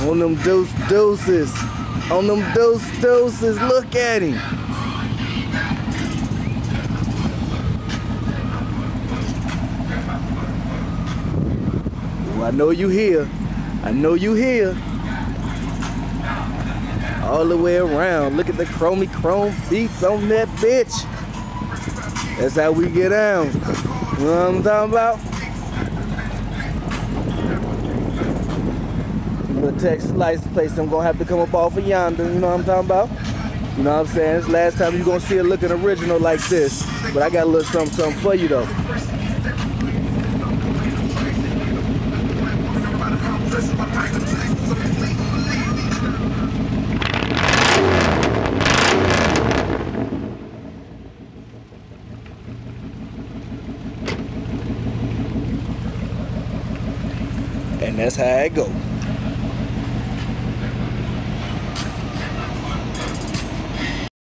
On them deuces. On them deuces. Look at him. Ooh, I know you here. I know you here. All the way around. Look at the chrome beats on that bitch. That's how we get down. You know what I'm talking about? The Texas license plate, I'm gonna have to come up off of yonder, you know what I'm talking about? You know what I'm saying? It's the last time you're gonna see it looking original like this. But I got a little something for you though. And that's how it goes.